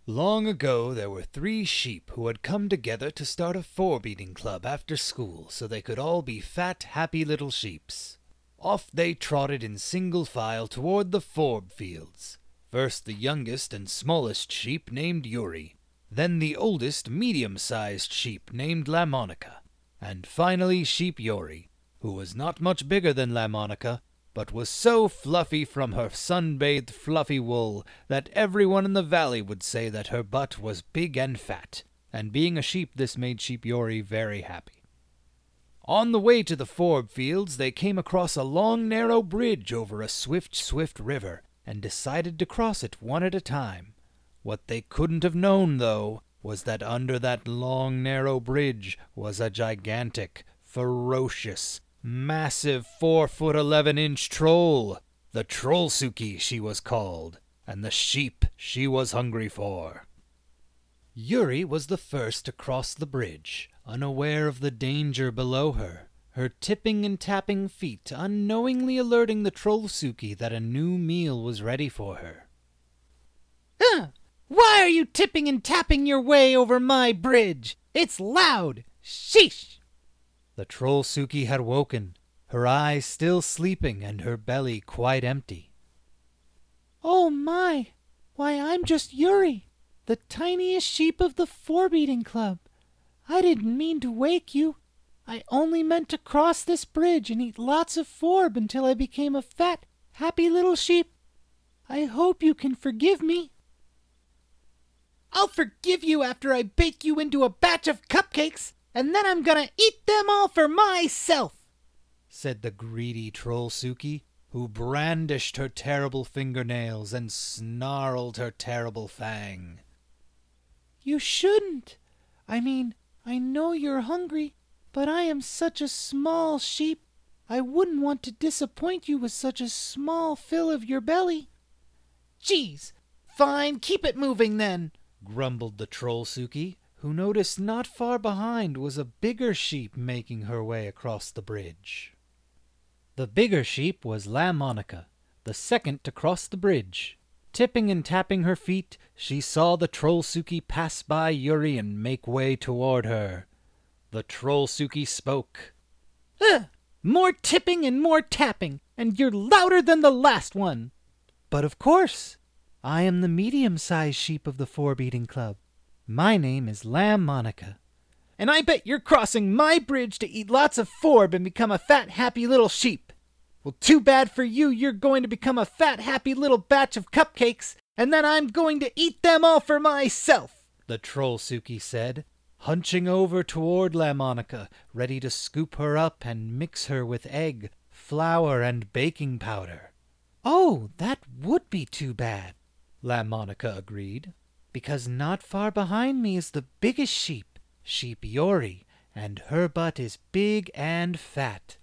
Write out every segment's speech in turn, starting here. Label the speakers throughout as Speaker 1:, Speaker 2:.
Speaker 1: Long ago there were 3 sheep who had come together to start a four-beating club after school so they could all be fat, happy little sheeps. Off they trotted in single file toward the forb fields. First the youngest and smallest sheep named Yuri, then the oldest medium-sized sheep named Lamonica, and finally Sheep Yori, who was not much bigger than Lamonica, but was so fluffy from her sun-bathed fluffy wool that everyone in the valley would say that her butt was big and fat, and being a sheep this made Sheep Yori very happy. On the way to the forb fields they came across a long narrow bridge over a swift river, and decided to cross it one at a time. What they couldn't have known, though, was that under that long narrow bridge was a gigantic, ferocious, massive 4-foot-11-inch troll. The Trollsuki she was called, and the sheep she was hungry for. Yuri was the first to cross the bridge, unaware of the danger below her, her tipping and tapping feet unknowingly alerting the Trollsuki that a new meal was ready for her.
Speaker 2: Why are you tipping and tapping your way over my bridge? It's loud! Sheesh!
Speaker 1: The Trollsuki had woken, her eyes still sleeping and her belly quite empty.
Speaker 2: Oh my! Why, I'm just Yuri, the tiniest sheep of the four-beating club. I didn't mean to wake you. I only meant to cross this bridge and eat lots of forb until I became a fat, happy little sheep. I hope you can forgive me. I'll forgive you after I bake you into a batch of cupcakes, and then I'm gonna eat them all for myself,
Speaker 1: said the greedy Trollsuki, who brandished her terrible fingernails and snarled her terrible fang.
Speaker 2: You shouldn't. I mean, I know you're hungry, but I am such a small sheep. I wouldn't want to disappoint you with such a small fill of your belly. Geez, fine, keep it moving then,
Speaker 1: grumbled the Trollsuki, who noticed not far behind was a bigger sheep making her way across the bridge. The bigger sheep was Lamonica, the second to cross the bridge. Tipping and tapping her feet, she saw the Trollsuki pass by Yuri and make way toward her. The Trollsuki spoke.
Speaker 2: More tipping and more tapping, and you're louder than the last one.
Speaker 1: But of course, I am the medium-sized sheep of the four-beating club. My name is Lamonica.
Speaker 2: And I bet you're crossing my bridge to eat lots of forb and become a fat, happy little sheep. Well, too bad for you, you're going to become a fat, happy little batch of cupcakes, and then I'm going to eat them all for myself,
Speaker 1: the Trollsuki said, hunching over toward Lamonica, ready to scoop her up and mix her with egg, flour, and baking powder.
Speaker 2: Oh, that would be too bad,
Speaker 1: Lamonica agreed, because not far behind me is the biggest sheep, Sheep Yori, and her butt is big and fat.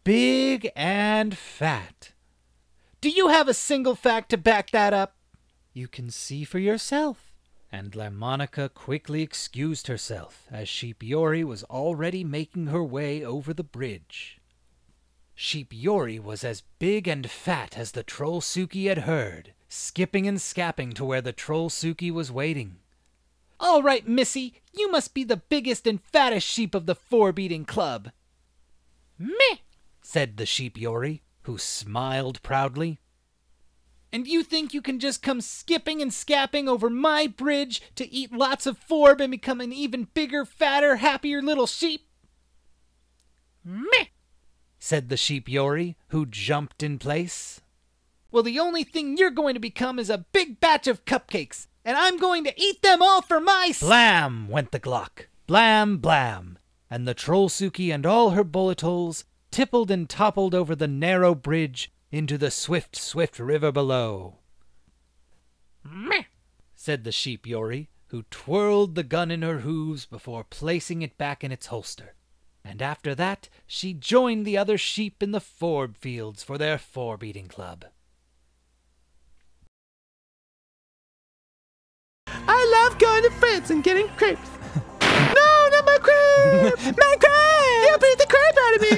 Speaker 1: Big and fat.
Speaker 2: Do you have a single fact to back that up?
Speaker 1: You can see for yourself. And Lamonica quickly excused herself, as Sheep Yori was already making her way over the bridge. Sheep Yori was as big and fat as the Trollsuki had heard, skipping and scapping to where the Trollsuki was waiting.
Speaker 2: All right, missy, you must be the biggest and fattest sheep of the four-beating club.
Speaker 1: Meh, said the Sheep Yori, who smiled proudly.
Speaker 2: And you think you can just come skipping and scapping over my bridge to eat lots of forb and become an even bigger, fatter, happier little sheep?
Speaker 1: Meh, said the Sheep Yori, who jumped in place.
Speaker 2: Well, the only thing you're going to become is a big batch of cupcakes, and I'm going to eat them all for myself.
Speaker 1: Blam went the Glock. Blam, blam. And the Trollsuki and all her bullet holes tippled and toppled over the narrow bridge into the swift river below. Meh, said the Sheep Yori, who twirled the gun in her hooves before placing it back in its holster. And after that, she joined the other sheep in the forb fields for their four-beating club.
Speaker 3: I love going to France and getting crepes. No, not my crepe! My crepe! You beat the crepe out of me!